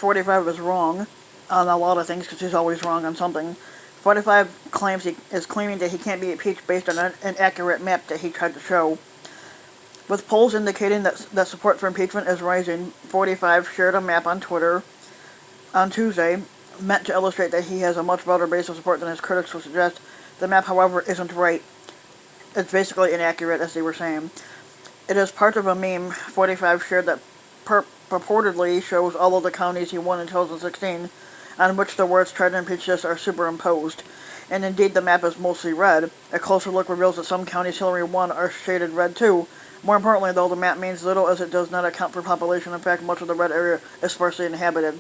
45 is wrong on a lot of things because he's always wrong on something. 45 is claiming that he can't be impeached based on an inaccurate map that he tried to show. With polls indicating that support for impeachment is rising, 45 shared a map on Twitter on Tuesday, meant to illustrate that he has a much broader base of support than his critics would suggest. The map, however, isn't right. It's basically inaccurate, as they were saying. It is part of a meme 45 shared that purportedly shows all of the counties he won in 2016, on which the words "try to impeach this" are superimposed. And indeed, the map is mostly red. A closer look reveals that some counties Hillary won are shaded red too. More importantly, though, the map means little as it does not account for population. In fact, much of the red area is sparsely inhabited.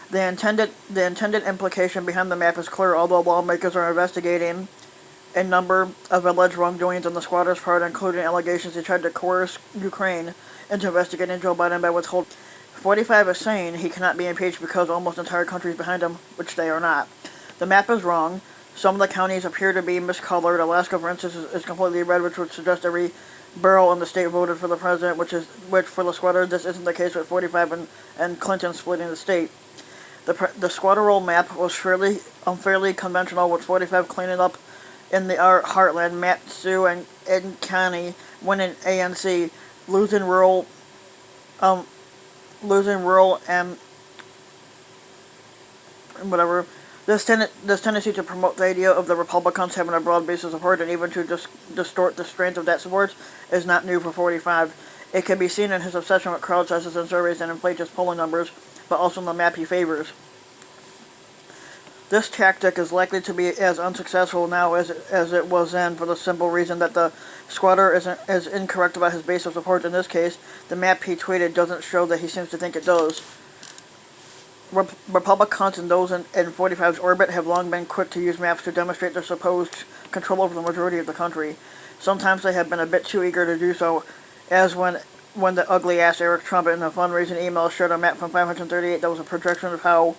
The intended implication behind the map is clear, although lawmakers are investigating a number of alleged wrongdoings on the squatters' part, including allegations they tried to coerce Ukraine into investigating Joe Biden by withholding. 45 is saying he cannot be impeached because almost the entire country is behind him, which they are not. The map is wrong. Some of the counties appear to be miscolored. Alaska, for instance, is completely red, which would suggest every borough in the state voted for the president, which for the squatter, this isn't the case with 45 and Clinton splitting the state. The squatter roll map was unfairly conventional, with 45 cleaning up in the heartland, Matt, Sue, and Connie winning ANC, losing rural and whatever. This tendency to promote the idea of the Republicans having a broad base of support and even to distort the strength of that support is not new for 45. It can be seen in his obsession with crowd sizes and surveys that inflate his polling numbers, but also in the map he favors. This tactic is likely to be as unsuccessful now as it was then, for the simple reason that the squatter is incorrect about his base of support. In this case, the map he tweeted doesn't show that he seems to think it does. Republicans and those in 45's orbit have long been quick to use maps to demonstrate their supposed control over the majority of the country. Sometimes they have been a bit too eager to do so, as when the ugly-ass Eric Trump in a fundraising email shared a map from 538 that was a projection of how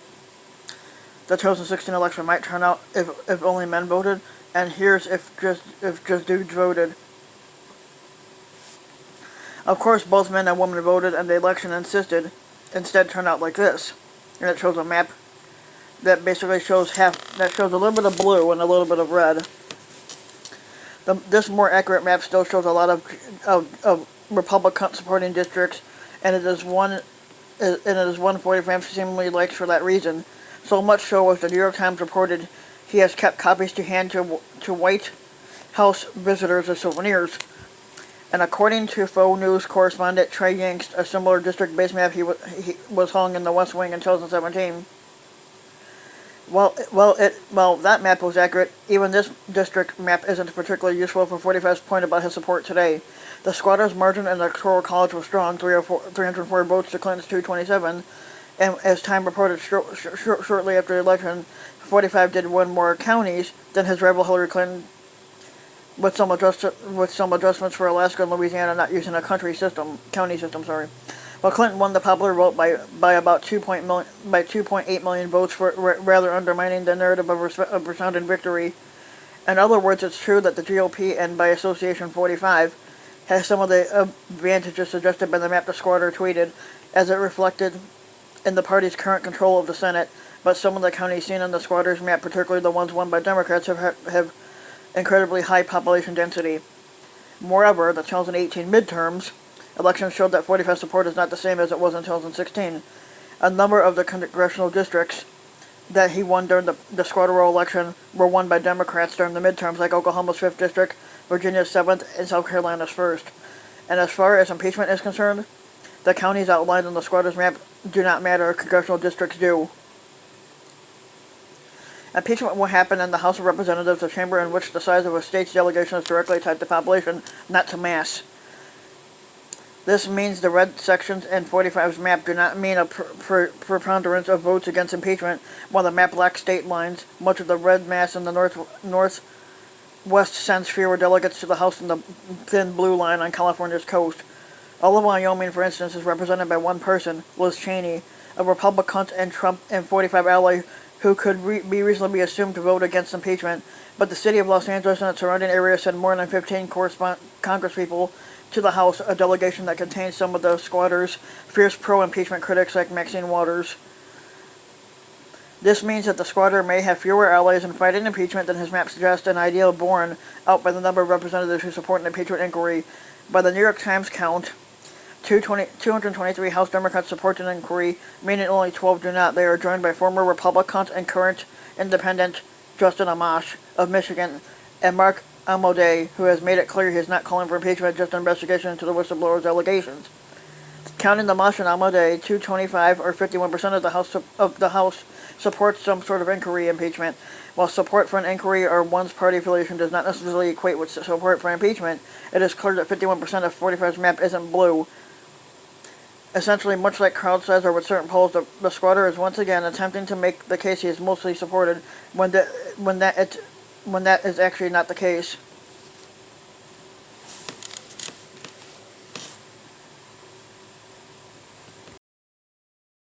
the 2016 election might turn out if only men voted, and here's if just dudes voted. Of course, both men and women voted, and the election instead turned out like this. And it shows a map that basically shows a little bit of blue and a little bit of red. This more accurate map still shows a lot of Republican supporting districts, and it is one 45 seemingly likes for that reason. So much so, as the New York Times reported, he has kept copies to hand to White House visitors as souvenirs. And according to Faux News correspondent Trey Yanks, a similar district-based map he was hung in the West Wing in 2017. Well, that map was accurate. Even this district map isn't particularly useful for 45's point about his support today. The squatters' margin in the Electoral College was strong, 304 votes to Clinton's 227, and as Time reported shortly after the election, 45 did win more counties than his rival Hillary Clinton, with some adjustments for Alaska and Louisiana not using a county system. Well, Clinton won the popular vote by about 2.8 million votes, rather undermining the narrative of a resounding victory. In other words, it's true that the GOP, and by association 45, has some of the advantages suggested by the map the squatter tweeted, as it reflected in the party's current control of the Senate, but some of the counties seen on the squatter's map, particularly the ones won by Democrats, have incredibly high population density. Moreover, the 2018 midterms elections showed that 45 support is not the same as it was in 2016. A number of the congressional districts that he won during the squatter roll election were won by Democrats during the midterms, like Oklahoma's 5th District, Virginia's 7th, and South Carolina's 1st. And as far as impeachment is concerned, the counties outlined on the squatter's map do not matter, congressional districts do. Impeachment will happen in the House of Representatives, a chamber in which the size of a state's delegation is directly tied to population, not to mass. This means the red sections in 45's map do not mean a preponderance of votes against impeachment, while the map lacks state lines. Much of the red mass in the northwest sends fewer delegates to the House than the thin blue line on California's coast. All of Wyoming, for instance, is represented by one person, Liz Cheney, a Republican and Trump and 45 ally who could be reasonably assumed to vote against impeachment, but the city of Los Angeles and its surrounding area sent more than 15 congresspeople to the House a delegation that contains some of the squatters' fierce pro-impeachment critics like Maxine Waters. This means that the squatter may have fewer allies in fighting impeachment than his map suggests, an ideal borne out by the number of representatives who support an impeachment inquiry. By the New York Times count, 223 House Democrats support an inquiry, meaning only 12 do not. They are joined by former Republican and current independent Justin Amash of Michigan and Mark Amodei, who has made it clear he is not calling for impeachment, just an investigation into the whistleblower's allegations. Counting Amash and Amodei, 225 or 51% of the House supports some sort of inquiry impeachment. While support for an inquiry or one's party affiliation does not necessarily equate with support for impeachment, it is clear that 51% of 45's map isn't blue. Essentially, much like crowd size or with certain polls, the squatter is once again attempting to make the case he is mostly supported when that is actually not the case.